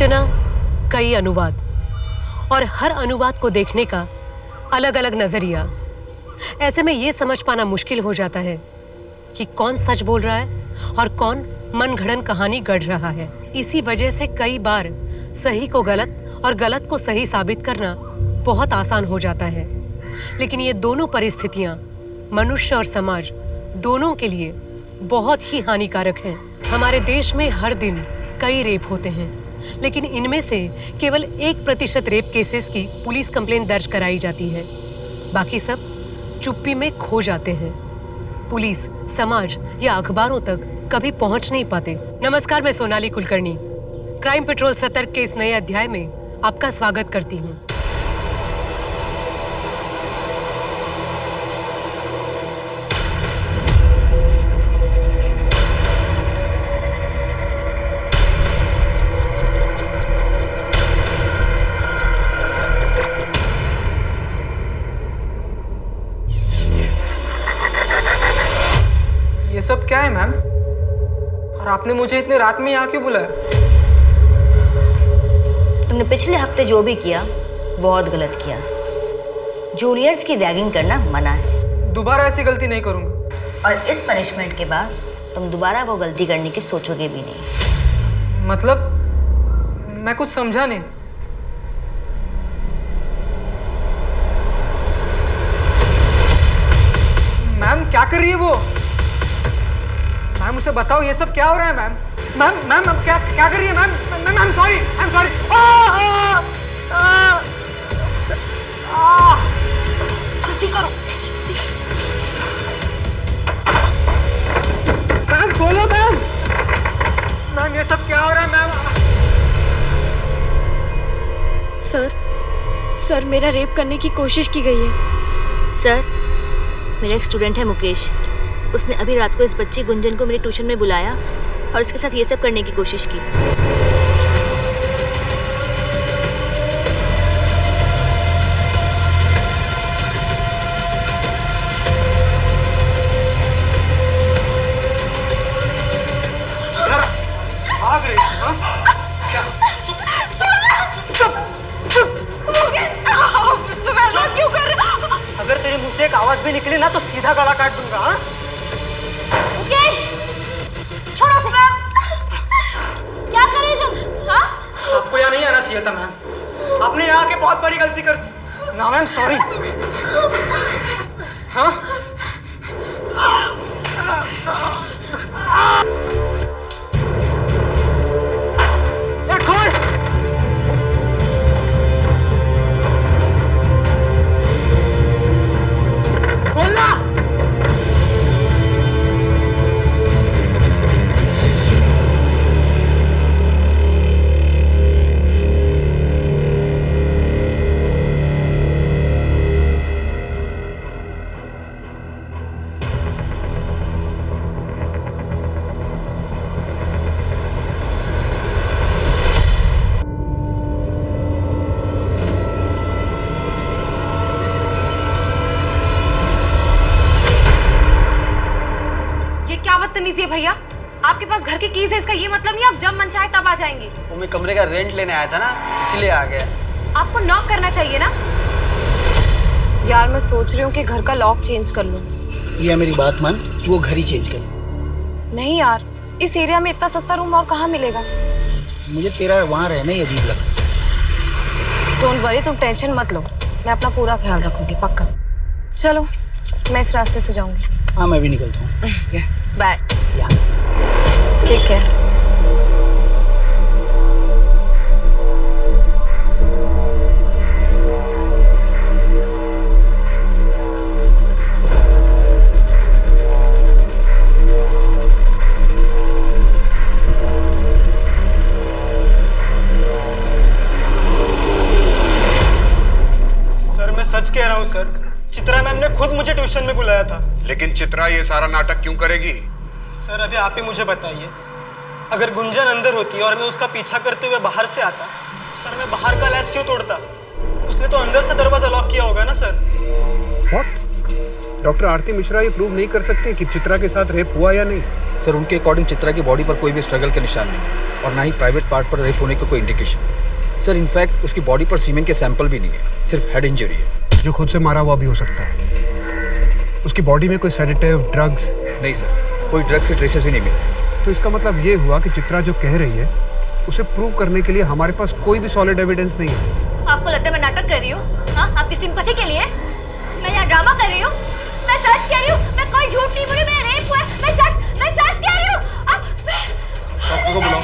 घटना, कई अनुवाद, और हर अनुवाद को देखने का अलग अलग नजरिया। ऐसे में ये समझ पाना मुश्किल हो जाता है कि कौन सच बोल रहा है और कौन मनगढ़ंत कहानी गढ़ रहा है। इसी वजह से कई बार सही को गलत और गलत को सही साबित करना बहुत आसान हो जाता है। लेकिन ये दोनों परिस्थितियां मनुष्य और समाज दोनों के लिए बहुत ही हानिकारक हैं। हमारे देश में हर दिन कई रेप होते हैं, लेकिन इनमें से केवल 1% रेप केसेस की पुलिस कंप्लेंट दर्ज कराई जाती है। बाकी सब चुप्पी में खो जाते हैं। पुलिस, समाज या अखबारों तक कभी पहुंच नहीं पाते। नमस्कार, मैं सोनाली कुलकर्णी क्राइम पेट्रोल सतर्क के इस नए अध्याय में आपका स्वागत करती हूँ। ये सब क्या है मैम? और आपने मुझे इतने रात में यहाँ क्यों बुलाया? तुमने पिछले हफ्ते जो भी किया बहुत गलत किया। जूनियर्स की रैगिंग करना मना है। दोबारा ऐसी गलती नहीं करूँगा। और इस पनिशमेंट के बाद तुम दोबारा वो गलती करने की सोचोगे भी नहीं। मतलब मैं कुछ समझा नहीं। मैम क्या कर रही है वो? मैम उसे बताओ ये सब क्या हो रहा है मैम? मैम मैम अब क्या क्या कर रही है ma'am? Ma'am I am sorry, I am sorry. जल्दी करो। मैम खोलो मैम। मैम ये सब क्या हो रहा है मैम? सर मेरा रेप करने की कोशिश की गई है। सर, मेरा एक स्टूडेंट है मुकेश। उसने अभी रात को इस बच्ची गुंजन को मेरे ट्यूशन में बुलाया और उसके साथ ये सब करने की कोशिश की। भाग रही है, हाँ? तुम ऐसा क्यों कर रहे हो? अगर तेरे मुंह से एक आवाज भी निकली ना तो सीधा गला काट दूंगा। हाँ? मुकेश, छोड़ो उसे। क्या कर रही तुम? हाँ? आपको यहाँ नहीं आना चाहिए था मैम। आपने यहाँ आके बहुत बड़ी गलती कर दी। ना मैम सॉरी। हाँ? ये खोल। खोलना। बदतमीजी है भैया। आपके पास घर की कीज है, इसका ये मतलब नहीं आप जब मन चाहे तब आ जाएंगे। वो मैं कमरे का रेंट लेने आया था ना, इसीलिए आ गया। आपको नॉक करना चाहिए ना। यार मैं सोच रही हूँ कि घर का लॉक चेंज कर लूँ। ये मेरी बात मान, वो घर ही चेंज कर। नहीं यार, इस एरिया में इतना सस्ता रूम और कहाँ मिलेगा? मुझे तेरा वहाँ रहना ही अजीब लगता। डोंट वरी, तुम टेंशन मत लो, मैं अपना पूरा ख्याल रखूंगी पक्का। चलो मैं इस रास्ते से जाऊंगी। हाँ मैं भी निकलता हूँ। बाय। या ठीक है। सर मैं सच कह रहा हूँ सर, चित्रा मैम ने खुद मुझे ट्यूशन में बुलाया था। लेकिन चित्रा ये सारा नाटक क्यों करेगी? सर अभी आप ही मुझे बताइए, अगर गुंजन अंदर होती और मैं उसका पीछा करते हुए बाहर से आता, सर मैं बाहर का लैच क्यों तोड़ता? उसने तो अंदर से दरवाजा लॉक किया होगा ना सर। व्हाट? डॉक्टर आरती मिश्रा ये प्रूव नहीं कर सकते कि चित्रा के साथ रेप हुआ या नहीं? सर उनके अकॉर्डिंग चित्रा की बॉडी पर कोई भी स्ट्रगल के निशान नहीं और ना ही प्राइवेट पार्ट पर रेप होने का कोई इंडिकेशन। सर इनफैक्ट उसकी बॉडी पर सीमेन के सैंपल भी नहीं है, सिर्फ हेड इंजरी है। जो खुद से मारा हुआ भी हो सकता है। उसकी बॉडी में कोई सेडेटिव, ड्रग्स? नहीं सर, कोई ड्रग्स के ट्रेसेस भी नहीं मिले। तो इसका मतलब ये हुआ कि चित्रा जो कह रही है उसे प्रूव करने के लिए हमारे पास कोई भी सॉलिड एविडेंस नहीं है। आपको लगता है मैं नाटक कर रही हूँ? हाँ, आपकी सिंपैथी के लिए मैं यहाँ ड्रामा कर रही हूँ? मैं सच कह रही हूँ, मैं कोई झूठ नहीं बोली, मैं रेप हुआ है, मैं सच कह रही हूँ। डॉक्टर को बुलाओ।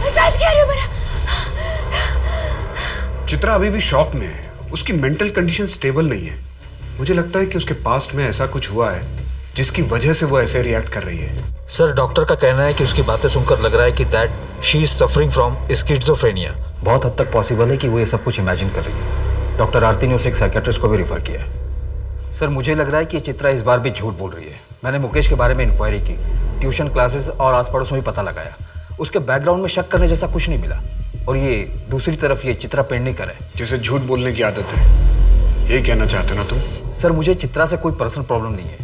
मैं सच कह रही हूँ मेरा। चित्रा अभी भी शॉक में है, उसकी मेंटल कंडीशन स्टेबल नहीं है। मुझे लगता है कि उसके पास्ट में ऐसा कुछ हुआ है जिसकी वजह से वो ऐसे रिएक्ट कर रही है। सर डॉक्टर का कहना है कि उसकी बातें सुनकर लग रहा है कि that she is suffering from schizophrenia. बहुत हद तक पॉसिबल है कि वो ये सब कुछ इमेजिन कर रही है। डॉक्टर आरती ने उसे एक साइकियाट्रिस्ट को भी रेफर किया है। सर मुझे लग रहा है कि चित्रा इस बार भी झूठ बोल रही है। मैंने मुकेश के बारे में इंक्वायरी की, ट्यूशन क्लासेस और आस पड़ोस में भी पता लगाया। उसके बैकग्राउंड में शक करने जैसा कुछ नहीं मिला। और ये दूसरी तरफ ये चित्रा पेडनेकर है जिसे झूठ बोलने की आदत है। ये कहना चाहते हो ना तुम? सर मुझे चित्रा से कोई पर्सनल प्रॉब्लम नहीं है,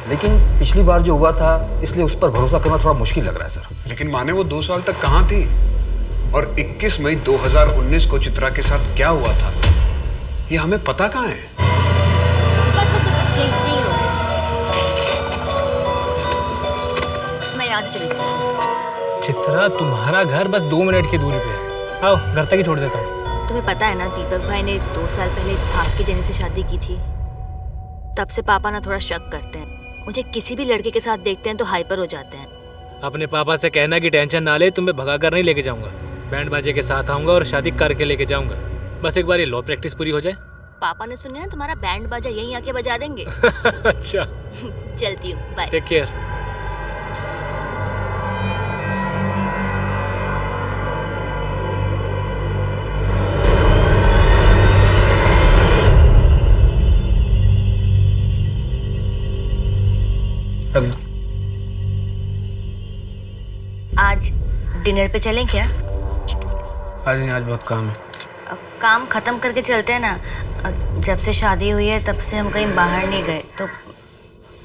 लेकिन पिछली बार जो हुआ था इसलिए उस पर भरोसा करना थोड़ा मुश्किल लग रहा है सर। लेकिन माने वो 2 साल तक कहाँ थी? और 21 मई 2019 को चित्रा के साथ क्या हुआ था ये हमें पता कहाँ है? बस यही हो। मैं यहाँ से चली जाऊँ। चित्रा, तुम्हारा घर बस 2 मिनट की दूरी पे है। आओ, घर तक ही छोड़ देता हूँ। तुम्हें पता है ना, दीपक भाई ने 2 साल पहले भाग के जेनी से शादी की थी। तब से पापा ना थोड़ा शक करते हैं। मुझे किसी भी लड़के के साथ देखते हैं तो हाइपर हो जाते हैं। अपने पापा से कहना कि टेंशन ना ले, तुम्हें भगा कर नहीं लेके जाऊंगा। बैंड बाजे के साथ आऊंगा और शादी करके लेके जाऊंगा। बस एक बार ये लॉ प्रैक्टिस पूरी हो जाए। पापा ने सुना है तुम्हारा बैंड बाजा यहीं आके बजा देंगे। अच्छा, चलती हूँ, बाय। Take care. आज डिनर पे चलें क्या? आज नहीं, आज बहुत काम है। काम खत्म करके चलते हैं ना। जब से शादी हुई है तब से हम कहीं बाहर नहीं गए, तो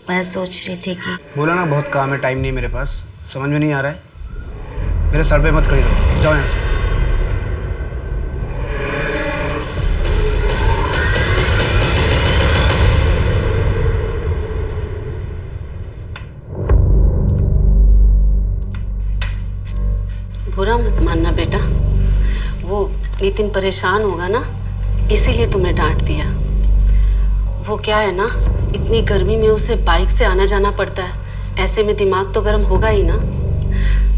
मैं सोच रही थी कि बोला ना बहुत काम है, टाइम नहीं मेरे पास। समझ में नहीं आ रहा है? मेरे सर पे मत खड़ी रहो, जाओ यहाँ से। बुरा मत मानना बेटा, वो नितिन परेशान होगा ना, इसीलिए तुम्हें डांट दिया। वो क्या है ना, इतनी गर्मी में उसे बाइक से आना जाना पड़ता है। ऐसे में दिमाग तो गर्म होगा ही ना।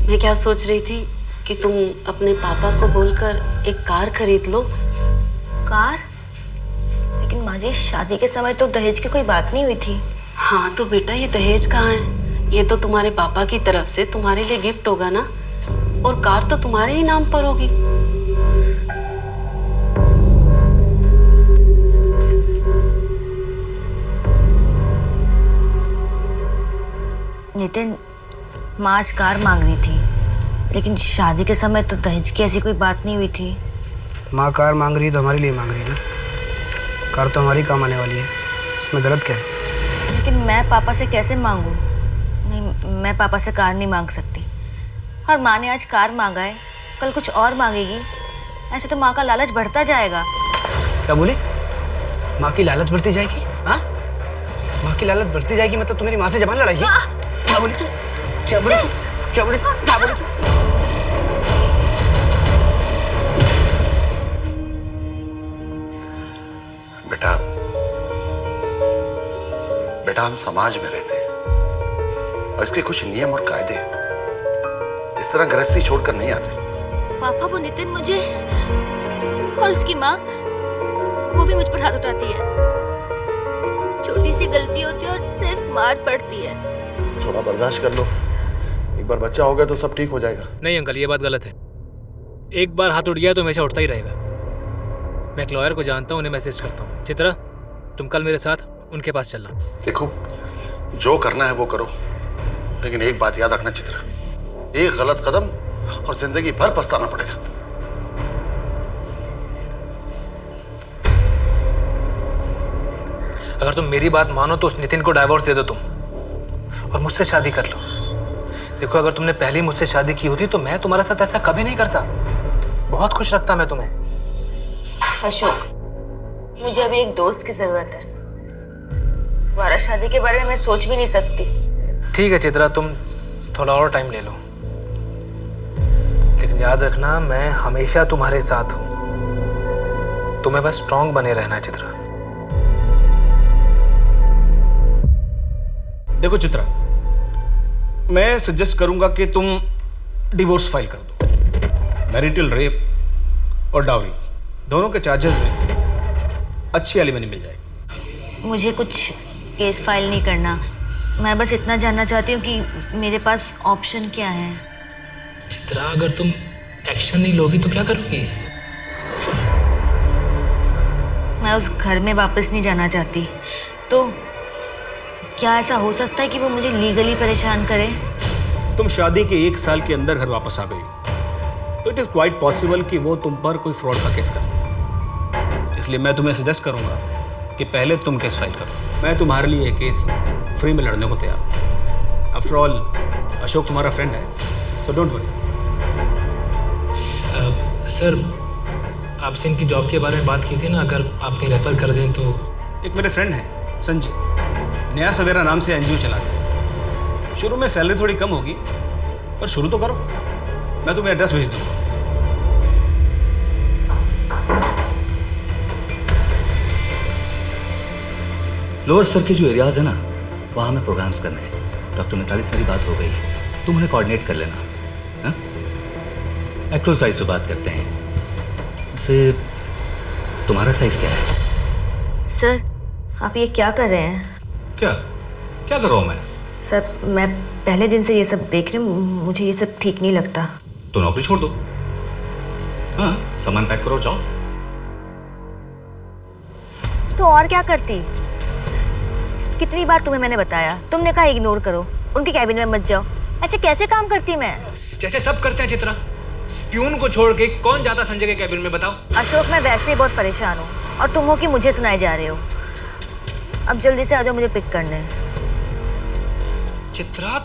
मैं क्या सोच रही थी कि तुम अपने पापा को बोलकर एक कार खरीद लो। कार? लेकिन माँ जी, शादी के समय तो दहेज की कोई बात नहीं हुई थी। हाँ तो बेटा, ये दहेज कहाँ है? ये तो तुम्हारे पापा की तरफ से तुम्हारे लिए गिफ्ट होगा ना, और कार तो तुम्हारे ही नाम पर होगी। नितिन, माँ आज कार मांग रही थी, लेकिन शादी के समय तो दहेज की ऐसी कोई बात नहीं हुई थी। माँ कार मांग रही है तो हमारे लिए मांग रही है ना। कार तो हमारी काम आने वाली है, इसमें गलत क्या है? लेकिन मैं पापा से कैसे मांगूं? नहीं, मैं पापा से कार नहीं मांग सकती। और माँ ने आज कार मांगा है, कल कुछ और मांगेगी। ऐसे तो माँ का लालच बढ़ता जाएगा। क्या बोली? माँ की लालच बढ़ती जाएगी? हाँ, माँ की लालच बढ़ती जाएगी मतलब तू मेरी माँ से जबान लड़ाएगी? क्या बोली तू? क्या बोली तू? क्या बोली? क्या बोली तू? बेटा, बेटा हम समाज में रहते हैं और इसके कुछ नियम और कायदे हैं। इस तरह गृहस्थी छोड़कर नहीं आते। पापा, वो नितिन मुझे और उसकी माँ, वो भी मुझ पर हाथ उठाती है। छोटी सी गलती होती है और सिर्फ मार पड़ती है। थोड़ा बर्दाश्त कर लो, एक बार बच्चा हो गया तो सब ठीक हो जाएगा। नहीं अंकल, ये बात गलत है। एक बार हाथ उठ गया तो हमेशा उठता ही रहेगा। मैं एक लॉयर को जानता हूँ, उन्हें मैं असिस्ट करता हूँ। चित्रा, तुम कल मेरे साथ उनके पास चलना। देखो, जो करना है वो करो, लेकिन एक बात याद रखना चित्रा, एक गलत कदम और जिंदगी भर पछताना पड़ेगा। अगर तुम मेरी बात मानो तो उस नितिन को डाइवोर्स दे दो तुम और मुझसे शादी कर लो। देखो, अगर तुमने पहले मुझसे शादी की होती तो मैं तुम्हारे साथ ऐसा कभी नहीं करता। बहुत खुश रखता मैं तुम्हें। अशोक, मुझे अभी एक दोस्त की जरूरत है। दोबारा शादी के बारे में मैं सोच भी नहीं सकती। ठीक है चित्रा, तुम थोड़ा और टाइम ले लो, लेकिन याद रखना मैं हमेशा तुम्हारे साथ हूं। तुम्हें बस स्ट्रांग बने रहना है चित्रा। देखो चित्रा, मैं सजेस्ट करूंगा कि तुम डिवोर्स फाइल कर दो। मैरिटल रेप और डाउरी दोनों के चार्जेस में अच्छी एलिमनी मिल जाएगी। मुझे कुछ केस फाइल नहीं करना, मैं बस इतना जानना चाहती हूँ कि मेरे पास ऑप्शन क्या है। चित्रा, अगर तुम एक्शन नहीं लोगी तो क्या करोगी? मैं उस घर में वापस नहीं जाना चाहती। तो क्या ऐसा हो सकता है कि वो मुझे लीगली परेशान करे? तुम शादी के 1 साल के अंदर घर वापस आ गई तो इट इज़ क्वाइट पॉसिबल कि वो तुम पर कोई फ्रॉड का केस कर दे। इसलिए मैं तुम्हें सजेस्ट करूंगा कि पहले तुम केस फाइल करो। मैं तुम्हारे लिए ये केस फ्री में लड़ने को तैयार हूँ। आफ्टर ऑल अशोक तुम्हारा फ्रेंड है, सो डोंट वरी। सर, आपसे इनकी जॉब के बारे में बात की थी ना, अगर आप कहीं रेफर कर दें तो। एक मेरे फ्रेंड है संजय, नया सवेरा नाम से एनजीओ चलाते हैं। शुरू में सैलरी थोड़ी कम होगी, पर शुरू तो करो। मैं तुम्हें एड्रेस भेज दूंगा। लोअर सर के जो एरियाज है ना, वहाँ हमें प्रोग्राम्स करने हैं। डॉक्टर मिताली से मेरी बात हो गई, तुम उन्हें कोऑर्डिनेट कर लेना। हाँ, एक्चुअल साइज पे बात करते हैं। वैसे तुम्हारा साइज क्या है? सर, आप ये क्या कर रहे हैं? क्या क्या कर रहा हूँ मैं? सर, मैं पहले दिन से ये सब देख रही हूँ, मुझे ये सब ठीक नहीं लगता। तो नौकरी छोड़ दो। हाँ, सामान पैक करो, जाओ। तो और क्या करती? कितनी बार तुम्हें मैंने बताया, तुमने कहा इग्नोर करो, उनके कैबिन में मत जाओ। ऐसे कैसे काम करती मैं? जैसे सब करते हैं चित्रा। प्यून को छोड़ के कौन जाता संजय के कैबिन में, बताओ? अशोक, मैं वैसे ही बहुत परेशान हूँ और तुम हो कि मुझे सुनाए जा रहे हो। अब जल्दी से आ जाओ, मुझे पिक करने। चित्रा,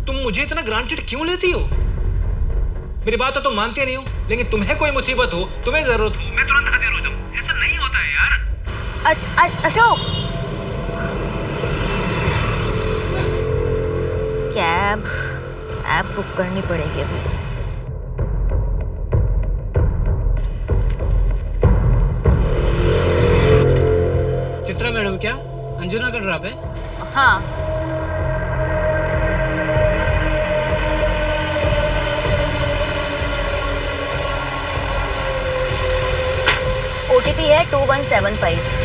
तुम मुझे इतना ग्रांटेड क्यों लेती हो? मेरी बात तो तुम मानती नहीं हो, लेकिन तुम्हें कोई मुसीबत हो, तुम्हें जरूरत हो, मैं तुरंत हाजिर हो जाऊं। ऐसा नहीं होता है यार। अशोक, कैब बुक करनी पड़ेगी अभी। चित्रा मैडम, क्या अंजुना का ड्रॉप है? हाँ। OTP है 2175।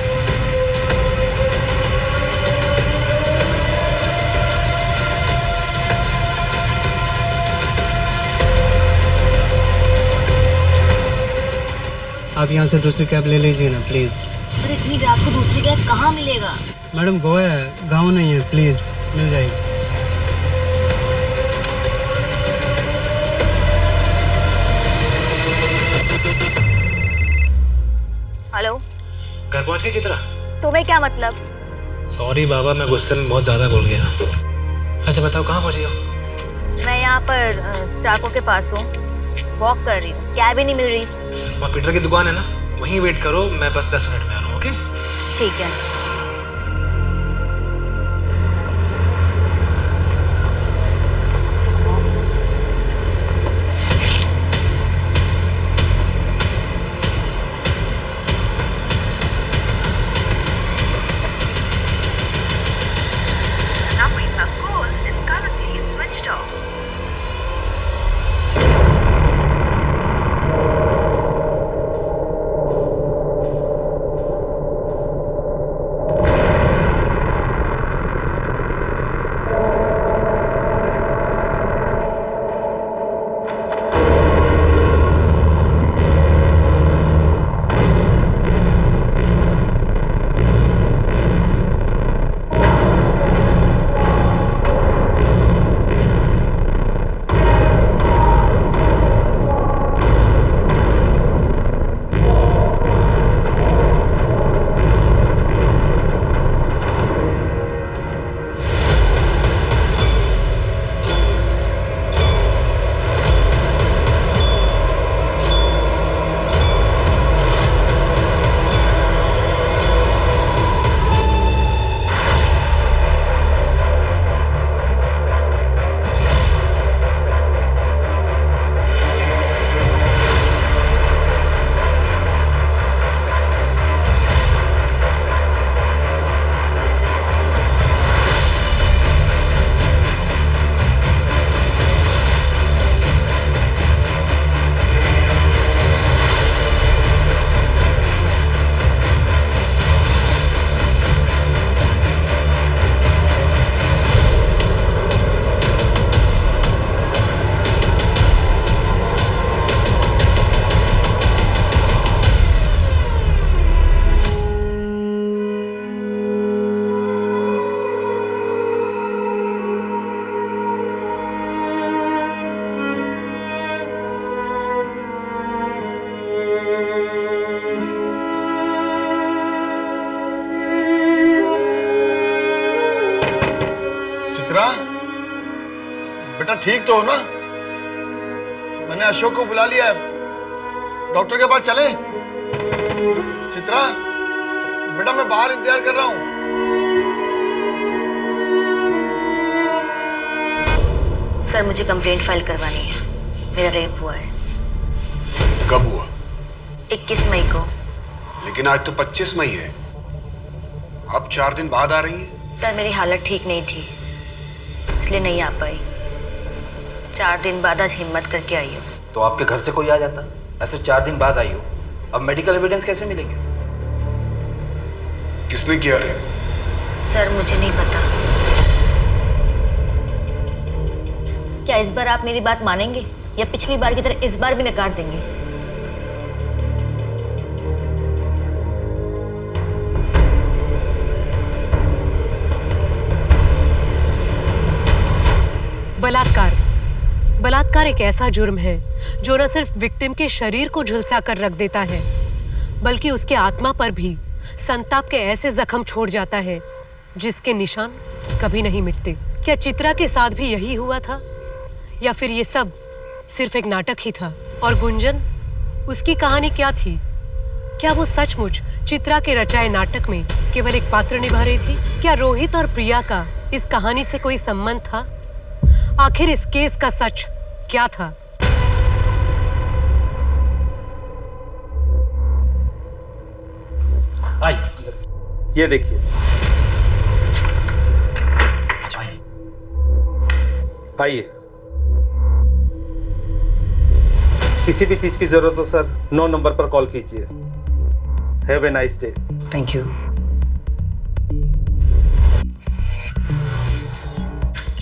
आप यहाँ से दूसरी कैब ले लीजिए ना प्लीज़। पर इतनी रात को दूसरी कैब कहाँ मिलेगा? मैडम, गोवा है, गाँव नहीं है, प्लीज़ मिल जाएगी। हेलो, घर पहुंच गई चित्रा? तुम्हें क्या मतलब? सॉरी बाबा, मैं गुस्से में बहुत ज्यादा बोल गया। अच्छा बताओ, कहाँ पहुंची हो? मैं यहाँ पर स्टाको के पास हूँ, वॉक कर रही हूँ, कैब ही नहीं मिल रही। वहाँ पीटर की दुकान है ना, वहीं वेट करो, मैं बस 10 मिनट में आ रहा हूँ। ओके, ठीक है। बेटा ठीक तो हो ना? मैंने अशोक को बुला लिया है, डॉक्टर के पास चले? चित्रा बेटा मैं बाहर इंतजार कर रहा हूं। सर मुझे कंप्लेंट फाइल करवानी है, मेरा रेप हुआ है। कब हुआ? 21 मई को। लेकिन आज तो 25 मई है, अब 4 दिन बाद आ रही है। सर मेरी हालत ठीक नहीं थी, इसलिए नहीं आ पाई। 4 दिन बाद आज हिम्मत करके आई हूँ। तो आपके घर से कोई आ जाता, ऐसे 4 दिन बाद आई हो, अब मेडिकल एविडेंस कैसे मिलेंगे? किसने किया रे? सर मुझे नहीं पता। क्या इस बार आप मेरी बात मानेंगे या पिछली बार की तरह इस बार भी नकार देंगे? बलात्कार। बलात्कार एक ऐसा जुर्म है जो न सिर्फ विक्टिम के शरीर को झुलसा कर रख देता है, बल्कि उसके आत्मा पर भी संताप के ऐसे जख्म छोड़ जाता है जिसके निशान कभी नहीं मिटते। क्या चित्रा के साथ भी यही हुआ था, या फिर ये सब सिर्फ एक नाटक ही था? और गुंजन, उसकी कहानी क्या थी? क्या वो सचमुच चित्रा के रचाए नाटक में केवल एक पात्र निभा रही थी? क्या रोहित और प्रिया का इस कहानी से कोई संबंध था? आखिर इस केस का सच क्या था? ये देखिए, आइए। किसी भी चीज की जरूरत हो सर 9 नंबर पर कॉल कीजिए। Have a nice day. Thank you.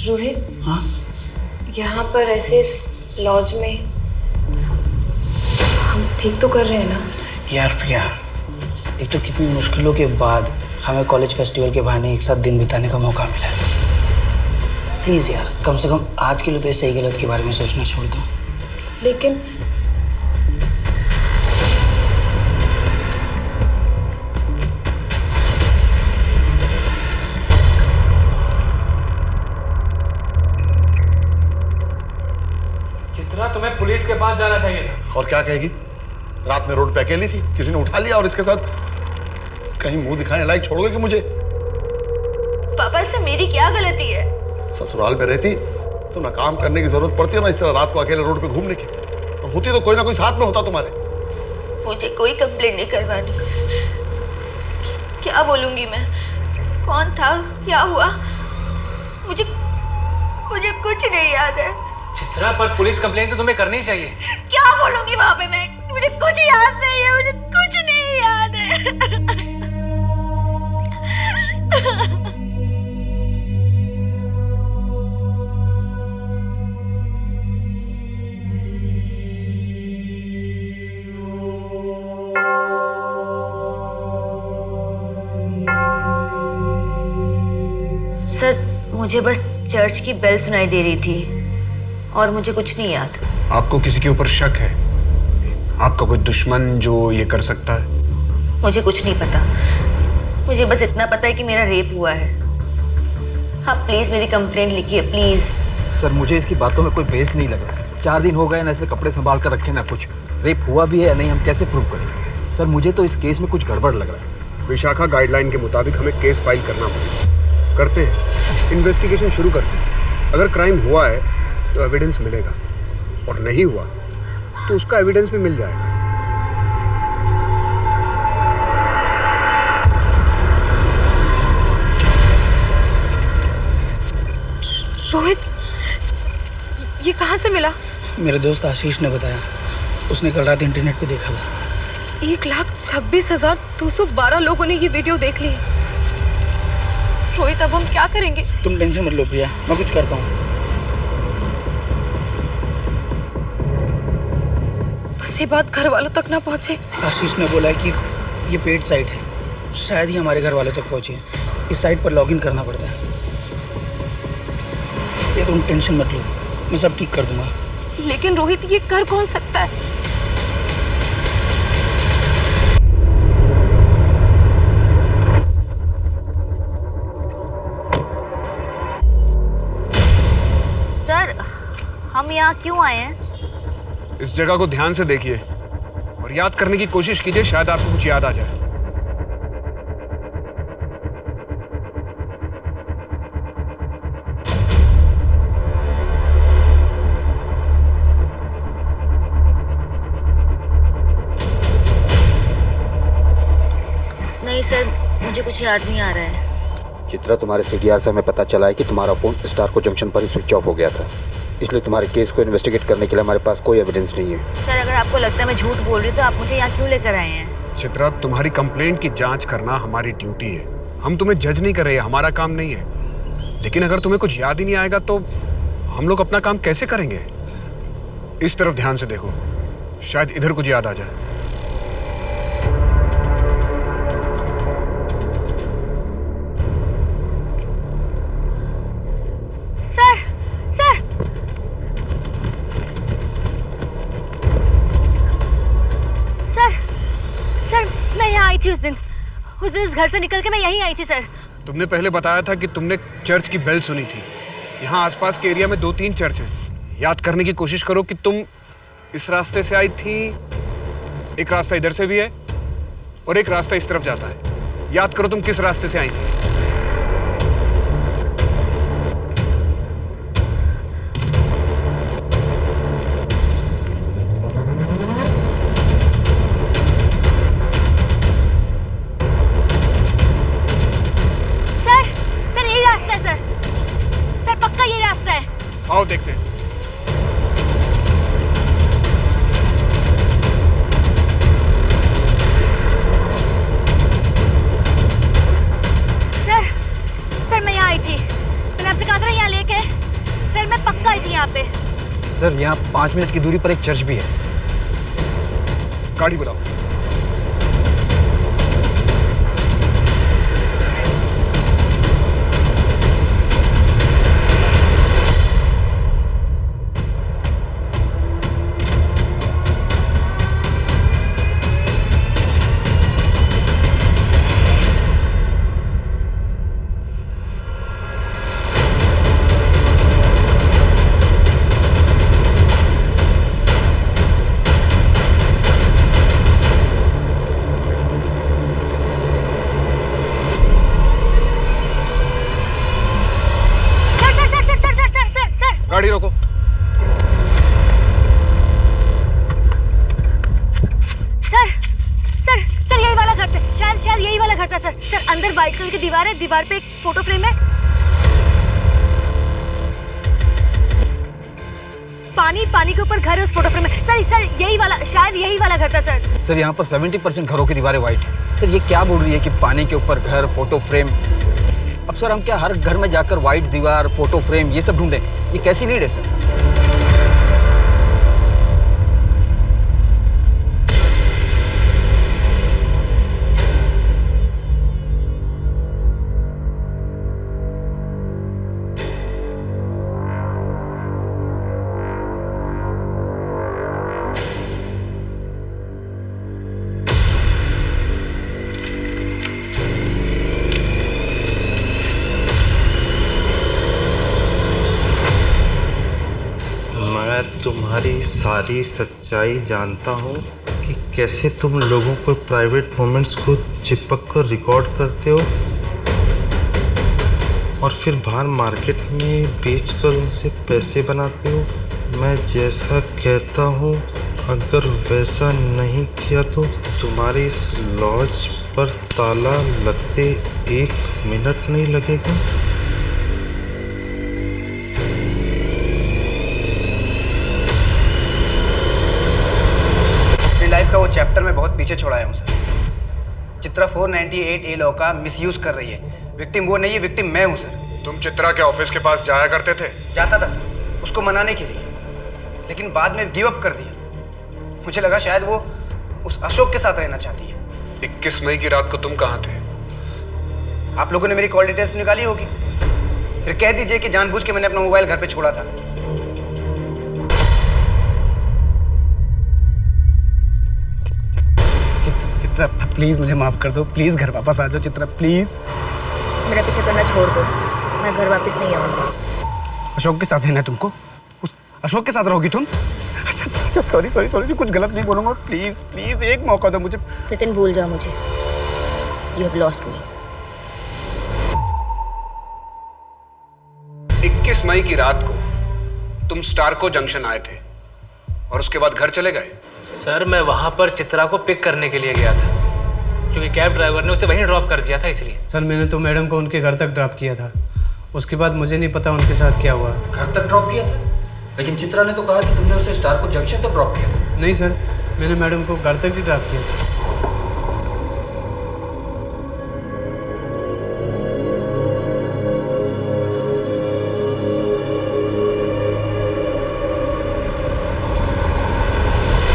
Rohit, हाँ? यहाँ पर ऐसे इस लॉज में हम ठीक तो कर रहे हैं ना? यार प्रिया, एक तो कितनी मुश्किलों के बाद हमें कॉलेज फेस्टिवल के बहाने एक साथ दिन बिताने का मौका मिला है। प्लीज यार, कम से कम आज के लिए तो सही गलत के बारे में सोचना छोड़ दो। लेकिन चित्रा, तुम्हें पुलिस के पास जाना चाहिए था। और क्या कहेगी? रात में रोड पे अकेली थी, किसी ने उठा लिया और इसके साथ कहीं मुंह दिखाने लायक छोड़ोगे कि मुझे? पापा इसमें मेरी क्या गलती है? ससुराल में रहती तो ना काम करने की जरूरत पड़ती है ना इस तरह रात को अकेले रोड पे घूमने की। और होती तो कोई ना कोई साथ में होता तुम्हारे। मुझे कोई कंप्लेंट नहीं करवानी। क्या बोलूंगी मैं? कौन था, क्या हुआ, मुझे कुछ नहीं याद है। चित्रा, पर पुलिस कंप्लेंट तो तुम्हें करनी चाहिए। क्या बोलूंगी वहां पे मैं? मुझे कुछ याद नहीं है, मुझे कुछ नहीं याद है। सर मुझे बस चर्च की बेल सुनाई दे रही थी और मुझे कुछ नहीं याद। आपको किसी के ऊपर शक है? आपका कोई दुश्मन जो ये कर सकता है? मुझे कुछ नहीं पता, मुझे बस इतना पता है कि मेरा रेप हुआ है। हाँ प्लीज मेरी कंप्लेंट लिखिए प्लीज। सर मुझे इसकी बातों में कोई बेस नहीं लग रहा। 4 दिन हो गए ना, इसने कपड़े संभाल कर रखे ना कुछ। रेप हुआ भी है या नहीं, हम कैसे प्रूव करें? सर मुझे तो इस केस में कुछ गड़बड़ लग रहा है। विशाखा गाइडलाइन के मुताबिक हमें केस फाइल करना पड़ेगा। करते हैं, इन्वेस्टिगेशन शुरू करते हैं। अगर क्राइम हुआ है तो एविडेंस मिलेगा, और नहीं हुआ तो उसका एविडेंस भी मिल जाएगा। रोहित, ये कहाँ से मिला? मेरे दोस्त आशीष ने बताया, उसने कल रात इंटरनेट पे देखा था। 1,26,212 लोगों ने ये वीडियो देख ली। रोहित अब हम क्या करेंगे? तुम टेंशन मत लो प्रिया, मैं कुछ करता हूँ। बस ये बात घर वालों तक ना पहुँचे। आशीष ने बोला कि ये पेड साइट है, शायद ही हमारे घर वालों तक पहुँचे। इस साइट पर लॉगिन करना पड़ता है। ये तुम टेंशन मत लो, मैं सब ठीक कर दूंगा। लेकिन रोहित, ये कर कौन सकता है? सर हम यहाँ क्यों आए हैं? इस जगह को ध्यान से देखिए और याद करने की कोशिश कीजिए, शायद आपको कुछ याद आ जाए। नहीं सर, मुझे कुछ याद नहीं आ रहा है। चित्रा, तुम्हारे सीडीआर से हमें पता चला है कि तुम्हारा फ़ोन स्टारको जंक्शन पर ही स्विच ऑफ हो गया था, इसलिए तुम्हारे केस को इन्वेस्टिगेट करने के लिए हमारे पास कोई एविडेंस नहीं है। सर, अगर आपको लगता है मैं झूठ बोल रही हूँ तो आप मुझे यहाँ क्यों लेकर आए हैं? चित्रा, तुम्हारी कंप्लेंट की जांच करना हमारी ड्यूटी है। हम तुम्हें जज नहीं कर रहे हैं, हमारा काम नहीं है। लेकिन अगर तुम्हें कुछ याद ही नहीं आएगा तो हम लोग अपना काम कैसे करेंगे? इस तरफ ध्यान से देखो, शायद इधर कुछ याद आ जाए। सर, सर, सर, सर, मैं यहाँ आई थी उस दिन इस घर से निकल के मैं यहीं आई थी सर। तुमने पहले बताया था कि तुमने चर्च की बेल सुनी थी। यहाँ आसपास के एरिया में 2-3 चर्च हैं। याद करने की कोशिश करो कि तुम इस रास्ते से आई थी, एक रास्ता इधर से भी है और एक रास्ता इस तरफ जाता है। याद करो तुम किस रास्ते से आई थी। आओ देखते हैं। सर, सर मैं यहाँ आई थी। मैंने आपसे कहा था ना यहाँ लेके। सर मैं पक्का आई थी यहाँ पे। सर, यहाँ 5 मिनट की दूरी पर एक चर्च भी है। गाड़ी बुलाओ। गाड़ी रोको। सर, सर, सर यही वाला घर था। शायद यही वाला घर था सर। सर अंदर व्हाइट कलर की दीवार है, दीवार पे एक फोटो फ्रेम है। पानी के ऊपर घर है उस फोटो फ्रेम में। सर यही वाला, शायद यही वाला घर था सर। सर, यहाँ पर 70% घरों की दीवारें व्हाइट है। सर, ये क्या बोल रही है कि पानी के ऊपर घर, फोटो फ्रेम? अब सर, हम क्या हर घर में जाकर व्हाइट दीवार, फोटो फ्रेम ये सब ढूंढें? ये कैसी नीड है सर? तुम्हारी सारी सच्चाई जानता हूँ कि कैसे तुम लोगों को प्राइवेट मोमेंट्स को चिपक कर रिकॉर्ड करते हो और फिर बाहर मार्केट में बेचकर उनसे पैसे बनाते हो। मैं जैसा कहता हूँ अगर वैसा नहीं किया तो तुम्हारी इस लॉज पर ताला लगते 1 मिनट नहीं लगेगा। लाइफ का वो चैप्टर मैं बहुत पीछे छोड़ाया हूँ सर। चित्रा 498A लॉ का मिसयूज कर रही है। विक्टिम वो नहीं है, विक्टिम मैं हूँ सर। तुम चित्रा के ऑफिस के पास जाया करते थे? जाता था सर, उसको मनाने के लिए, लेकिन बाद में गिव अप कर दिया। मुझे लगा शायद वो उस अशोक के साथ रहना चाहती है। 21 मई की रात को तुम कहाँ थे? आप लोगों ने मेरी कॉल डिटेल्स निकाली होगी। फिर कह दीजिए कि जानबूझ के मैंने अपना मोबाइल घर पे छोड़ा था। चित्रा प्लीज मुझे माफ कर दो, प्लीज घर वापस आ जाओ चित्रा, प्लीज। मेरा पीछे करना छोड़ दो, मैं घर वापस नहीं आऊंगा। अशोक के साथ रहना है तुमको? अशोक के साथ रहोगी तुम? अच्छा सॉरी सॉरी सॉरी, कुछ गलत नहीं बोलूंगा, प्लीज प्लीज एक मौका दो मुझे। नितिन भूल जाओ मुझे, यू हैव लॉस्ट मी। 21 मई की रात को तुम स्टारको जंक्शन आए थे और उसके बाद घर चले गए? सर मैं वहाँ पर चित्रा को पिक करने के लिए गया था, क्योंकि कैब ड्राइवर ने उसे वहीं ड्रॉप कर दिया था इसलिए। सर मैंने तो मैडम को उनके घर तक ड्रॉप किया था, उसके बाद मुझे नहीं पता उनके साथ क्या हुआ। घर तक ड्रॉप किया था? लेकिन चित्रा ने तो कहा कि तुमने उसे स्टारको जंक्शन तक ड्रॉप किया। नहीं सर, मैंने मैडम को घर तक ही ड्रॉप किया था।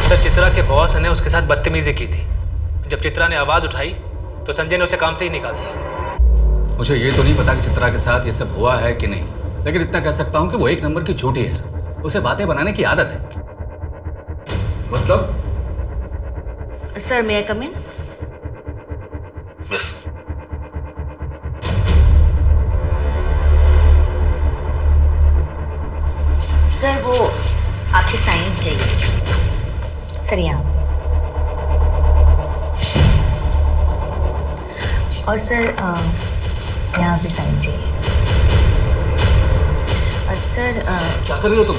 सर चित्रा के बॉस ने उसके साथ बदतमीजी की थी। जब चित्रा ने आवाज़ उठाई तो संजय ने उसे काम से ही निकाल दिया। मुझे ये तो नहीं पता कि चित्रा के साथ ये सब हुआ है कि नहीं, लेकिन इतना कह सकता हूँ कि वो एक नंबर की झूठी है। उसे बातें बनाने की आदत है। मतलब? सर मे आई कम इन? यस। सर वो आपके साइंस चाहिए। सर यहाँ। और सर यहाँ पे साइन चाहिए। सर क्या कर रही हो तुम?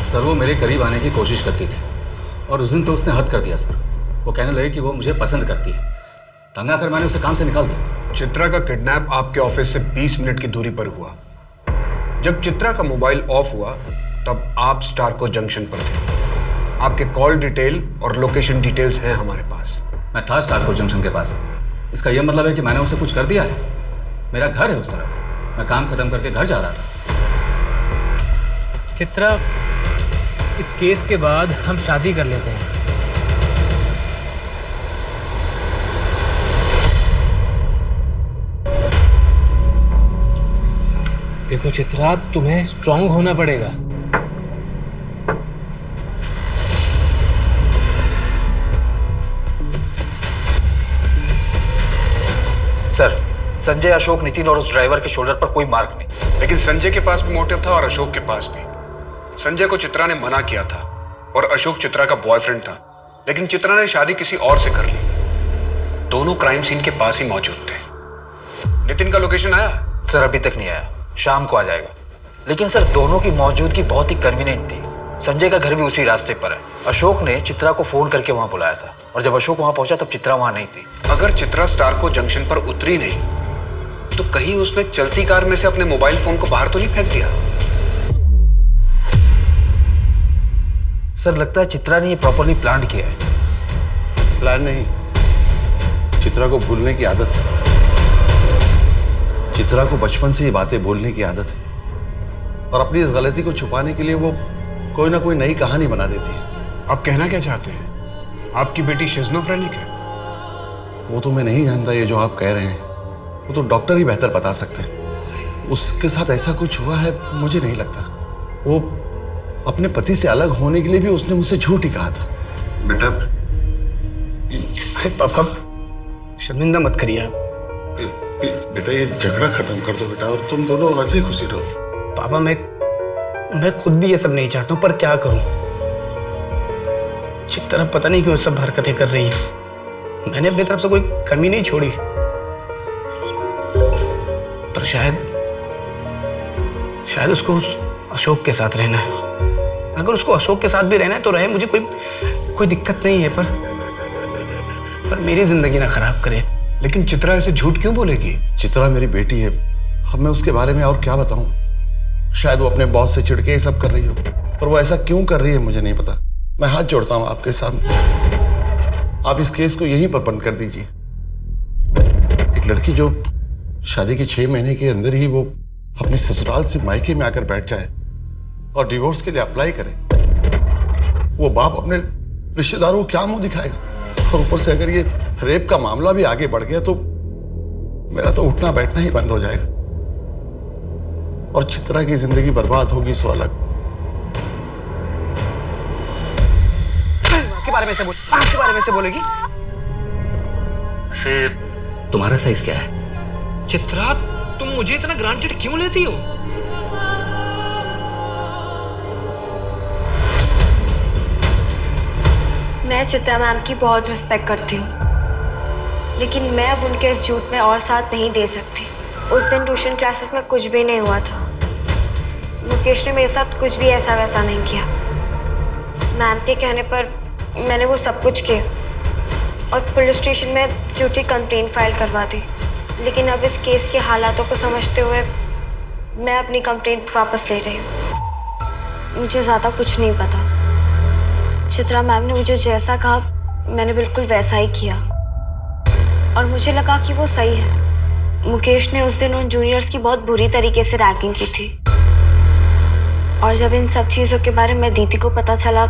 सर वो मेरे करीब आने की कोशिश करती थी और उस दिन तो उसने हद कर दिया सर। वो कहने लगे कि वो मुझे पसंद करती है। तंग आकर मैंने उसे काम से निकाल दिया। चित्रा का किडनैप आपके ऑफिस से 20 मिनट की दूरी पर हुआ। जब चित्रा का मोबाइल ऑफ हुआ तब आप स्टारको जंक्शन पर थे। आपके कॉल डिटेल और लोकेशन डिटेल्स हैं हमारे पास। मैं था स्टारको जंक्शन के पास। इसका यह मतलब है कि मैंने उसे कुछ कर दिया है? मेरा घर है उस तरफ, मैं काम खत्म करके घर जा रहा था। चित्रा, इस केस के बाद हम शादी कर लेते हैं। देखो चित्रा, तुम्हें स्ट्रांग होना पड़ेगा। सर, संजय, अशोक, नितिन और उस ड्राइवर के शोल्डर पर कोई मार्क नहीं। लेकिन संजय के पास भी मोटिव था और अशोक के पास भी। संजय को चित्रा ने मना किया था और अशोक चित्रा का बॉयफ्रेंड था, लेकिन चित्रा ने शादी किसी और से कर ली। दोनों क्राइम सीन के पास ही मौजूद थे। नितिन का लोकेशन आया? सर अभी तक नहीं आया, शाम को आ जाएगा। लेकिन सर दोनों की मौजूदगी बहुत ही कन्वीनियंट थी। संजय का घर भी उसी रास्ते पर है। अशोक ने चित्रा को फोन करके वहां बुलाया था और जब अशोक वहां पहुंचा तब चित्रा वहां नहीं थी। अगर चित्रा स्टारको जंक्शन पर उतरी नहीं तो कहीं उसने चलती कार में से अपने मोबाइल फोन को बाहर तो नहीं फेंक दिया? सर लगता है चित्रा ने ये प्रॉपर्ली प्लान किया है। प्लान नहीं, चित्रा को भूलने की आदत है। चित्रा को बचपन से ये बातें बोलने की आदत है और अपनी इस गलती को छुपाने के लिए वो कोई ना कोई नई कहानी बना देती है। आप कहना क्या चाहते हैं? आपकी बेटी शिज़ोफ्रेनिक है? वो तो मैं नहीं जानता। ये जो आप कह रहे हैं वो तो डॉक्टर ही बेहतर बता सकते हैं। उसके साथ ऐसा कुछ हुआ है मुझे नहीं लगता। वो अपने पति से अलग होने के लिए भी उसने मुझसे झूठ ही कहा था। बेटा, अरे पापा शर्मिंदा मत करिए आप। बेटा ये झगड़ा खत्म कर दो बेटा और तुम दोनों हंसी खुशी रहो। पापा मैं खुद भी ये सब नहीं चाहता हूँ, पर क्या करूँ? चित्रा पता नहीं क्यों सब हरकतें कर रही है। मैंने अपनी तरफ से कोई कमी नहीं छोड़ी, पर शायद उसको उस अशोक के साथ रहना है। अगर उसको अशोक के साथ भी रहना है तो रहे, मुझे कोई दिक्कत नहीं है, पर मेरी जिंदगी ना खराब करे। लेकिन चित्रा ऐसे झूठ क्यों बोलेगी? चित्रा मेरी बेटी है। अब मैं उसके बारे में और क्या बताऊं? शायद वो अपने बॉस से चिढ़ के ये सब कर रही हो, पर वो ऐसा क्यों कर रही है मुझे नहीं पता। मैं हाथ जोड़ता हूं आपके सामने, आप इस केस को यहीं पर बंद कर दीजिए। एक लड़की जो शादी के 6 महीने के अंदर ही वो अपने ससुराल से मायके में आकर बैठ जाए और डिवोर्स के लिए अप्लाई करे, वो बाप अपने रिश्तेदारों को क्या मुंह दिखाएगा? और ऊपर से अगर ये रेप का मामला भी आगे बढ़ गया तो मेरा तो उठना बैठना ही बंद हो जाएगा और चित्रा की जिंदगी बर्बाद होगी सो अलग। आपके बारे में से बोलेगी? तुम्हारा साइज क्या है? चित्रा, तुम मुझे इतना ग्रांटेड क्यों लेती हो? चित्रा मैम की बहुत रिस्पेक्ट करती हूँ, लेकिन मैं अब उनके इस झूठ में और साथ नहीं दे सकती। उस दिन ट्यूशन क्लासेस में कुछ भी नहीं हुआ था। मुकेश ने मेरे साथ कुछ भी ऐसा वैसा नहीं किया। मैम के कहने पर मैंने वो सब कुछ किया और पुलिस स्टेशन में झूठी कंप्लेंट फाइल करवा दी। लेकिन अब इस केस के हालातों को समझते हुए मैं अपनी कंप्लेंट वापस ले रही हूँ। मुझे ज़्यादा कुछ नहीं पता। चित्रा मैम ने मुझे जैसा कहा मैंने बिल्कुल वैसा ही किया और मुझे लगा कि वो सही है। मुकेश ने उस दिन उन जूनियर्स की बहुत बुरी तरीके से रैगिंग की थी और जब इन सब चीज़ों के बारे में दीदी को पता चला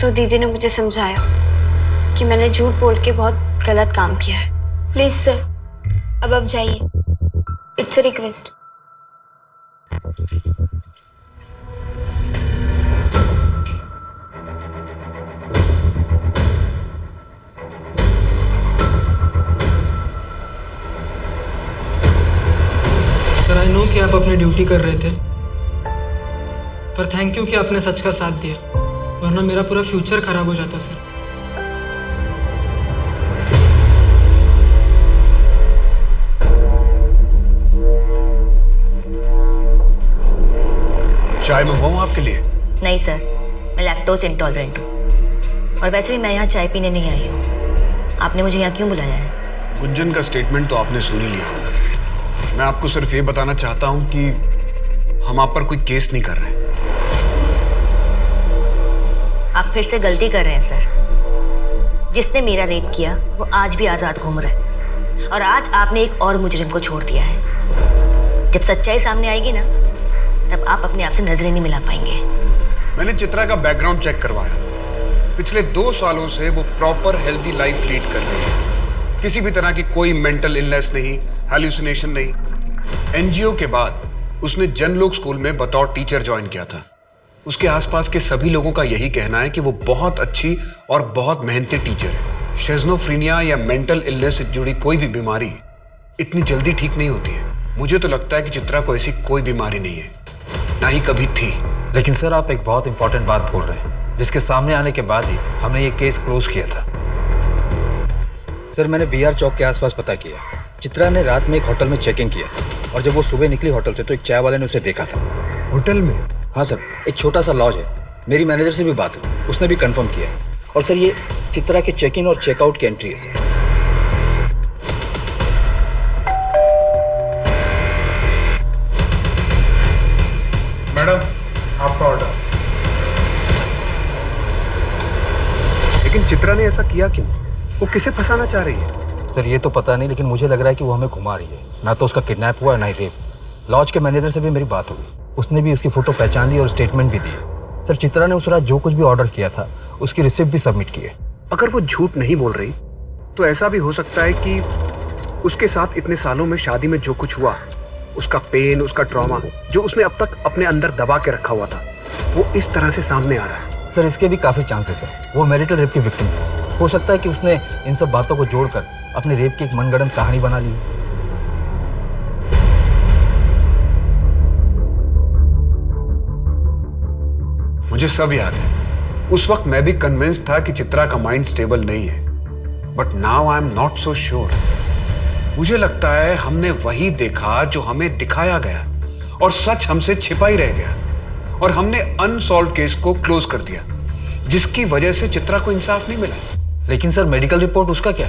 तो दीदी ने मुझे समझाया कि मैंने झूठ बोल के बहुत गलत काम किया है। प्लीज़ सर, अब आप जाइए। It's a request. Sir, I know कि आप अपनी ड्यूटी कर रहे थे, पर थैंक यू कि आपने सच का साथ दिया, वरना मेरा पूरा फ्यूचर खराब हो जाता सर। चाय मंगवाऊं आपके लिए? नहीं सर, मैं लैक्टोज इंटॉलरेंट हूँ और वैसे भी मैं यहाँ चाय पीने नहीं आई हूँ। आपने मुझे यहाँ क्यों बुलाया है? गुंजन का स्टेटमेंट तो आपने सुन ही लिया। मैं आपको सिर्फ ये बताना चाहता हूँ कि हम आप पर कोई केस नहीं कर रहे। आप फिर से गलती कर रहे हैं सर। जिसने मेरा रेप किया वो आज भी आज़ाद घूम रहा है और आज आपने एक और मुजरिम को छोड़ दिया है। जब सच्चाई सामने आएगी ना, तब आप अपने आप से नजरें नहीं मिला पाएंगे। मैंने चित्रा का बैकग्राउंड चेक करवाया। पिछले 2 सालों से वो प्रॉपर हेल्दी लाइफ लीड कर रही है। किसी भी तरह की कोई मेंटल इलनेस नहीं, हैल्यूसिनेशन नहीं। एनजीओ के बाद उसने जनलोक स्कूल में बतौर टीचर ज्वाइन किया था। उसके आसपास के सभी लोगों का यही कहना है कि वो बहुत अच्छी और बहुत मेहनती टीचर है। शिज़ोफ्रेनिया या मेंटल इलनेस से जुड़ी कोई भी बीमारी इतनी जल्दी ठीक नहीं होती है। मुझे तो लगता है कि चित्रा को ऐसी कोई बीमारी नहीं है, ना ही कभी थी। लेकिन सर, आप एक बहुत इंपॉर्टेंट बात बोल रहे हैं, जिसके सामने आने के बाद ही हमने ये केस क्लोज किया था। सर, मैंने बीआर चौक के आसपास पता किया। चित्रा ने रात में एक होटल में चेकिंग किया और जब वो सुबह निकली होटल से तो एक चाय वाले ने उसे देखा था। होटल में? हाँ सर, एक छोटा सा लॉज है। मेरी मैनेजर से भी बात हुई, उसने भी कंफर्म किया। और सर, ये चित्रा के चेक इन और चेकआउट की एंट्री है सर। मैडम, आपका ऑर्डर। लेकिन चित्रा ने ऐसा किया क्यों? वो किसे फंसाना चाह रही है? सर, ये तो पता नहीं, लेकिन मुझे लग रहा है कि वो हमें घुमा रही है। ना तो उसका किडनैप हुआ, ना ही रेप। लॉज के मैनेजर से भी मेरी बात हुई, उसने भी उसकी फोटो पहचान ली और स्टेटमेंट भी दिए। सर, चित्रा ने उस रात जो कुछ भी ऑर्डर किया था उसकी रिसिप्ट भी सबमिट की है। अगर वो झूठ नहीं बोल रही तो ऐसा भी हो सकता है कि उसके साथ इतने सालों में शादी में जो कुछ हुआ, उसका पेन, उसका ट्रॉमा जो उसने अब तक अपने अंदर दबा के रखा हुआ था, वो इस तरह से सामने आ रहा है। सर, इसके भी काफ़ी चांसेस है। वो मैरिटल रेप की विक्टिम है। हो सकता है कि उसने इन सब बातों को जोड़कर अपने रेप की एक मनगढ़ंत कहानी बना ली। मुझे सब याद है। उस वक्त मैं भी कन्विंस था कि चित्रा का माइंड स्टेबल नहीं है, but now I am not so sure. मुझे लगता है हमने वही देखा जो हमें दिखाया गया और सच हमसे छिपा ही रह गया और हमने अनसॉल्व्ड केस को क्लोज कर दिया, जिसकी वजह से चित्रा को इंसाफ नहीं मिला। लेकिन सर, मेडिकल रिपोर्ट उसका क्या?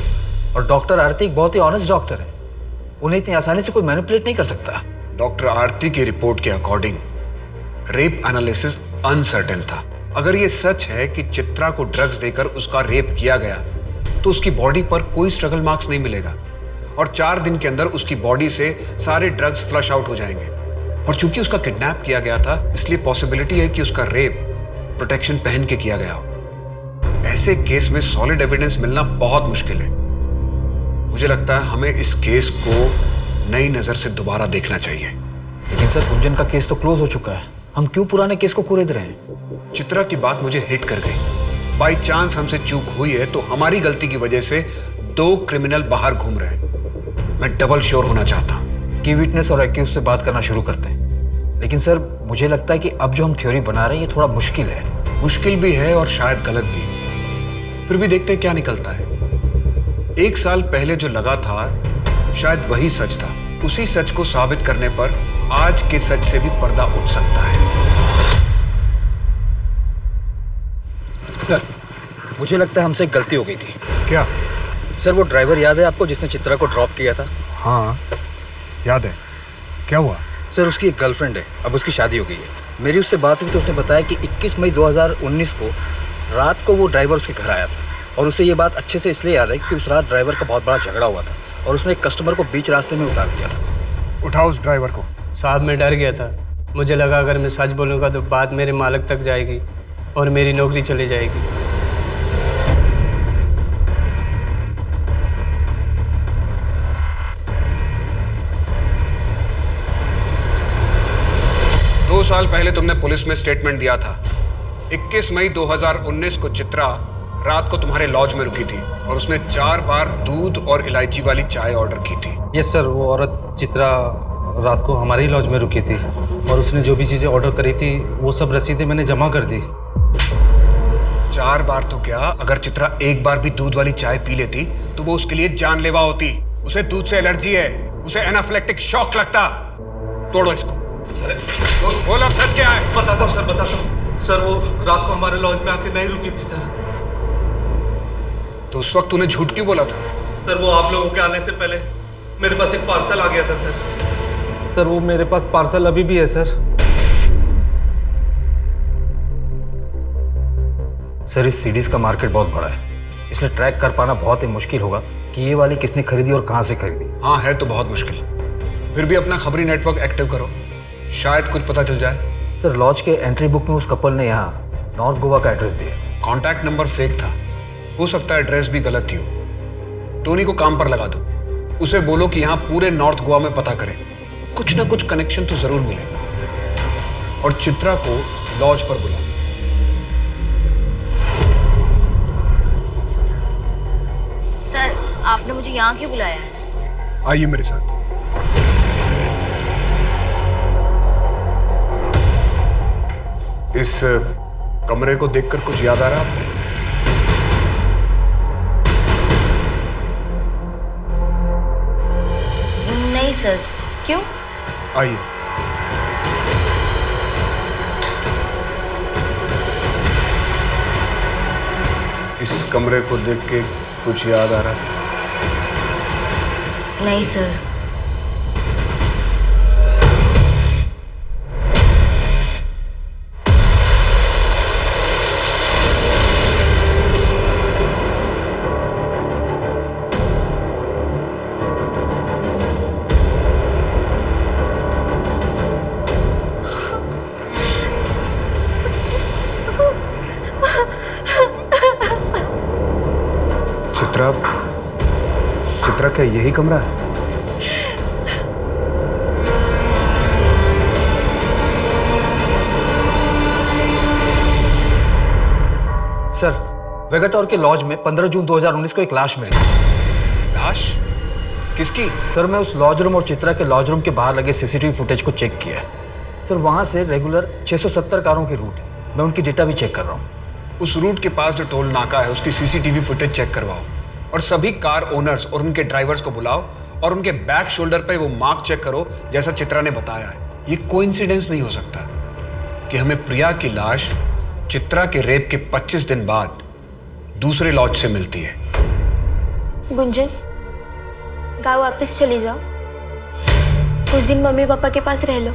और डॉक्टर आरती एक बहुत ही ऑनेस्ट डॉक्टर है, उन्हें इतनी आसानी से कोई मैनिपुलेट नहीं कर सकता। डॉक्टर आरती की रिपोर्ट के अकॉर्डिंग रेप एनालिसिस अनसर्टेन था। अगर ये सच है कि चित्रा को ड्रग्स देकर उसका रेप किया गया तो उसकी बॉडी पर कोई स्ट्रगल मार्क्स नहीं मिलेगा और 4 दिन के अंदर उसकी बॉडी से सारे ड्रग्स फ्लश आउट हो जाएंगे। और चूंकि उसका किडनैप किया गया था, इसलिए पॉसिबिलिटी है कि उसका रेप प्रोटेक्शन पहन के किया गया हो। ऐसे केस में सॉलिड एविडेंस मिलना बहुत मुश्किल है। मुझे लगता है हमें इस केस को नई नजर से दोबारा देखना चाहिए। लेकिन सर, गुंजन का केस तो क्लोज हो चुका है, हम क्यों पुराने केस को कुरेद रहे हैं? चित्रा की बात मुझे हिट कर गई। बाई चांस हमसे चूक हुई है तो हमारी गलती की वजह से 2 क्रिमिनल बाहर घूम रहे हैं। मैं डबल श्योर होना चाहता हूं। की विटनेस और एक्यूज से बात करना शुरू करते हैं। लेकिन सर, मुझे लगता है कि अब जो हम थ्योरी बना रहे हैं ये थोड़ा मुश्किल है। मुश्किल भी है और शायद गलत भी। फिर भी देखते हैं क्या निकलता है। 1 साल पहले जो लगा था शायद वही सच था। उसी सच को साबित करने पर आज के सच से भी पर्दा उठ सकता है। सर, मुझे लगता है हमसे एक गलती हो गई थी। क्या? सर, वो ड्राइवर याद है आपको जिसने चित्रा को ड्रॉप किया था? हाँ याद है। क्या हुआ? सर, उसकी एक गर्लफ्रेंड है, अब उसकी शादी हो गई है। मेरी उससे बात हुई तो उसने बताया कि 21 मई 2019 को रात को वो ड्राइवर उसके घर आया था और उसे ये बात अच्छे से इसलिए याद है कि उस रात ड्राइवर का बहुत बड़ा झगड़ा हुआ था और उसने एक कस्टमर को बीच रास्ते में उतार दिया था। उठाओ उस ड्राइवर को। साहब, मैं डर गया था। मुझे लगा अगर मैं सच बोलूँगा तो बात मेरे मालिक तक जाएगी और मेरी नौकरी चली जाएगी। दो साल पहले तुमने पुलिस में स्टेटमेंट दिया था। 21 मई 2019 को चित्रा रात को तुम्हारे लॉज में रुकी थी और उसने 4 बार दूध और इलायची वाली चाय ऑर्डर की थी। यस सर, वो औरत चित्रा रात को हमारी लॉज में रुकी थी और उसने जो भी चीज़ें ऑर्डर करी थी वो सब रसीदें मैंने जमा कर दी। 4 बार तो क्या, अगर चित्रा एक बार भी दूध वाली चाय पी लेती तो वो उसके लिए जानलेवा होती। उसे दूध से एलर्जी है, उसे एनाफिलेक्टिक शॉक लगता। तोड़ो इसको। सर, बोल अब सच क्या है? बताता हूँ सर, बताता हूँ सर। वो रात को हमारे लॉज में आके नहीं रुकी थी सर। तो उस वक्त तूने झूठ क्यों बोला था? सर, वो आप लोगों के आने से पहले मेरे पास एक पार्सल आ गया था सर। सर, वो मेरे पास पार्सल अभी भी है सर। सर, इस सीडीज का मार्केट बहुत बड़ा है, इसलिए ट्रैक कर पाना बहुत ही मुश्किल होगा कि ये वाली किसने खरीदी और कहाँ से खरीदी। हाँ, है तो बहुत मुश्किल। फिर भी अपना खबरी नेटवर्क एक्टिव करो, शायद कुछ पता चल जाए। सर, लॉज के एंट्री बुक में उस कपल ने यहाँ नॉर्थ गोवा का एड्रेस दिया। कॉन्टैक्ट नंबर फेक था, हो सकता है एड्रेस भी गलत ही हो। टोनी को काम पर लगा दो, उसे बोलो कि यहाँ पूरे नॉर्थ गोवा में पता करें, कुछ ना कुछ कनेक्शन तो जरूर मिलेगा। और चित्रा को लॉज पर बुलाओ। सर, आपने मुझे यहाँ क्यों बुलाया है? आइए मेरे साथ। इस कमरे को देखकर कुछ याद आ रहा है? नहीं सर। क्यों? आइए। इस कमरे को देख के कुछ याद आ रहा है? नहीं सर। चित्रा, क्या यही कमरा है? सर, वेगाटोर के लॉज में 15 जून 2019 को एक लाश मिली। लाश? किसकी? सर, मैं उस लॉज रूम और चित्रा के लॉज रूम के बाहर लगे सीसीटीवी फुटेज को चेक किया। सर, वहां से रेगुलर 670 कारों की रूट है। मैं उनकी डेटा भी चेक कर रहा हूँ। उस रूट के पास जो टोल नाका है उसकी सीसीटीवी फुटेज चेक करवाओ और सभी कार ओनर्स और उनके ड्राइवर्स को बुलाओ और उनके बैक शोल्डर पे वो मार्क चेक करो जैसा चित्रा ने बताया है। ये कोइंसिडेंस नहीं हो सकता कि हमें प्रिया की लाश चित्रा के रेप के 25 दिन बाद दूसरे लॉज से मिलती है। गुंजन, गाँव वापस चली जाओ, कुछ दिन मम्मी पापा के पास रह लो।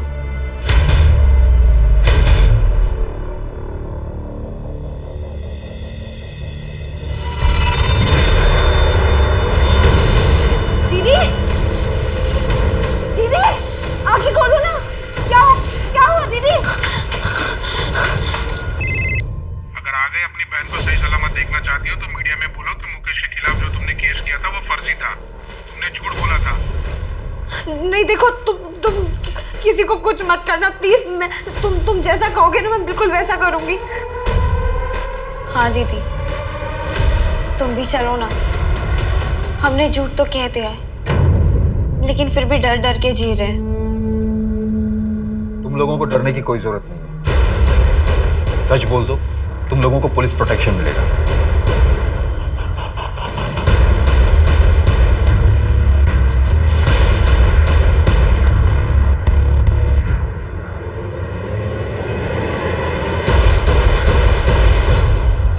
दीदी, दीदी, आंखें खोलो ना। क्या हुआ दीदी? अगर आगे अपनी बहन को सही सलामत देखना चाहती हो तो मीडिया में बोलो कि मुकेश के खिलाफ जो तुमने केस किया था वो फर्जी था, तुमने झूठ बोला था। नहीं, देखो, तुम किसी को कुछ मत करना प्लीज। मैं तुम जैसा कहोगे ना मैं बिल्कुल वैसा करूंगी। हाँ दीदी, तुम भी चलो ना। हमने झूठ तो कह दिया है, लेकिन फिर भी डर डर के जी रहे हैं। तुम लोगों को डरने की कोई जरूरत नहीं है। सच बोल दो, तुम लोगों को पुलिस प्रोटेक्शन मिलेगा।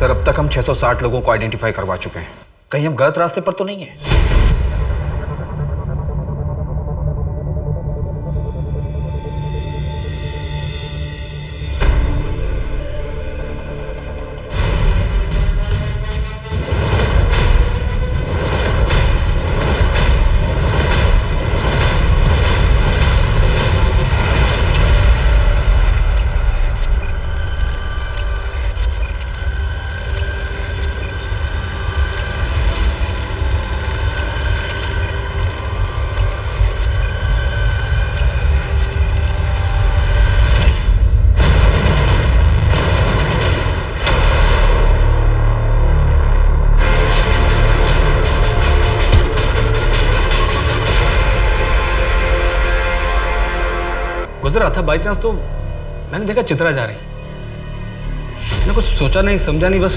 सर अब तक हम 660 लोगों को आइडेंटिफाई करवा चुके हैं। कहीं हम गलत रास्ते पर तो नहीं है? गुजर रहा था बाई चांस तो मैंने देखा चित्रा जा रही। मैंने कुछ सोचा नहीं समझा नहीं, बस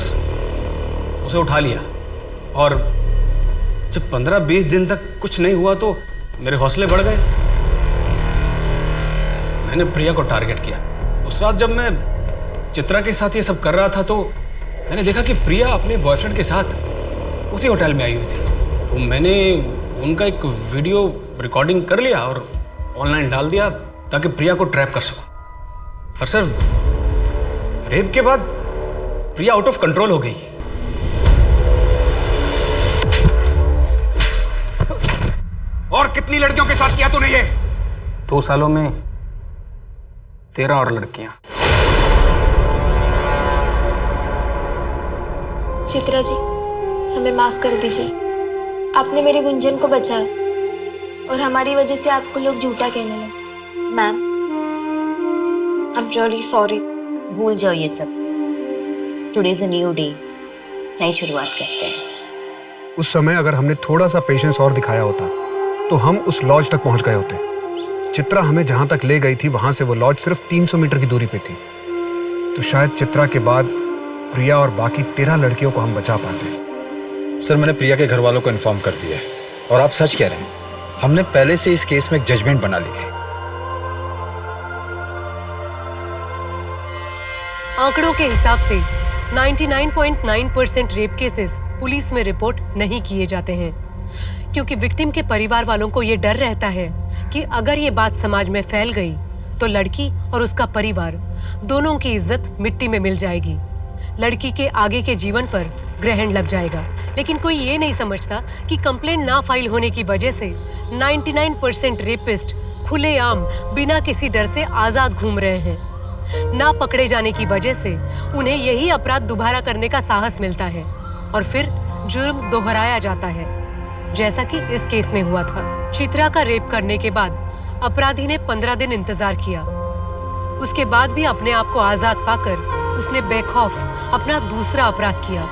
उसे उठा लिया। और जब 15-20 दिन तक कुछ नहीं हुआ तो मेरे हौसले बढ़ गए। मैंने प्रिया को टारगेट किया। उस रात जब मैं चित्रा के साथ ये सब कर रहा था तो मैंने देखा कि प्रिया अपने बॉयफ्रेंड के साथ उसी होटल में आई हुई थी। तो मैंने उनका एक वीडियो रिकॉर्डिंग कर लिया और ऑनलाइन डाल दिया ताकि प्रिया को ट्रैप कर सकूं। पर सर, रेप के बाद प्रिया आउट ऑफ कंट्रोल हो गई। और कितनी लड़कियों के साथ किया तूने ये? 2 सालों में 13 और लड़कियां। चित्रा जी, हमें माफ कर दीजिए। आपने मेरी गुंजन को बचाया और हमारी वजह से आपको लोग झूठा कहने लगे। Ma'am, I am really sorry. भूल जाओ ये सब। Today is a new day, नई शुरुआत करते हैं। उस समय अगर हमने थोड़ा सा पेशेंस और दिखाया होता तो हम उस लॉज तक पहुंच गए होते। चित्रा हमें जहां तक ले गई थी वहां से वो लॉज सिर्फ 300 मीटर की दूरी पे थी। तो शायद चित्रा के बाद प्रिया और बाकी 13 लड़कियों को हम बचा पाते। सर, मैंने प्रिया के घर वालों को इन्फॉर्म कर दिया है और आप सच कह रहे हैं, हमने पहले से इस केस में एक जजमेंट बना ली थी। आंकड़ों के हिसाब से 99.9% रेप केसेस पुलिस में रिपोर्ट नहीं किए जाते हैं, क्योंकि विक्टिम के परिवार वालों को ये डर रहता है कि अगर ये बात समाज में फैल गई तो लड़की और उसका परिवार दोनों की इज्जत मिट्टी में मिल जाएगी। लड़की के आगे के जीवन पर ग्रहण लग जाएगा। लेकिन कोई ये नहीं समझता कि कंप्लेंट ना फाइल होने की वजह से 99% रेपिस्ट खुलेआम बिना किसी डर से आजाद घूम रहे हैं। ना पकड़े जाने की वजह से उन्हें यही अपराध दोबारा करने का साहस मिलता है और फिर जुर्म दोहराया जाता है, जैसा कि इस केस में हुआ था। चित्रा का रेप करने के बाद अपराधी ने 15 दिन इंतजार किया। उसके बाद भी अपने आप को आजाद पाकर उसने बेखौफ अपना दूसरा अपराध किया,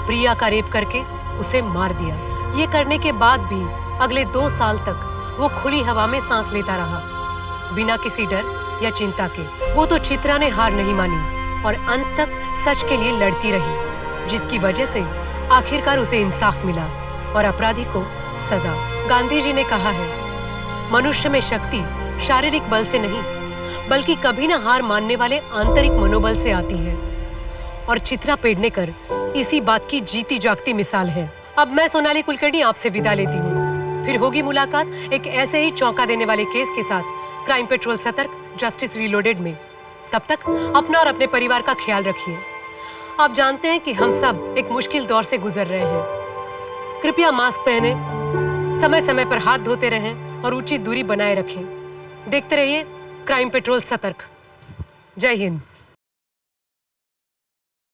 प्रिया का रेप करके उसे मार दिया। ये करने के बाद भी अगले 2 साल तक वो खुली हवा में सांस लेता रहा, बिना किसी डर या चिंता के। वो तो चित्रा ने हार नहीं मानी और अंत तक सच के लिए लड़ती रही, जिसकी वजह से आखिरकार उसे इंसाफ मिला और अपराधी को सजा। गांधी जी ने कहा है, मनुष्य में शक्ति शारीरिक बल से नहीं बल्कि कभी न हार मानने वाले आंतरिक मनोबल से आती है। और चित्रा पेडनेकर इसी बात की जीती जागती मिसाल है। अब मैं सोनाली कुलकर्णी आपसे विदा लेती हूँ। फिर होगी मुलाकात एक ऐसे ही चौंका देने वाले केस के साथ क्राइम पेट्रोल सतर्क जस्टिस रीलोडेड में। तब तक अपना और अपने परिवार का ख्याल रखिए। आप जानते हैं कि हम सब एक मुश्किल दौर से गुजर रहे हैं। कृपया मास्क पहने, समय समय पर हाथ धोते रहें और उचित दूरी बनाए रखें। देखते रहिए क्राइम पेट्रोल सतर्क। जय हिंद।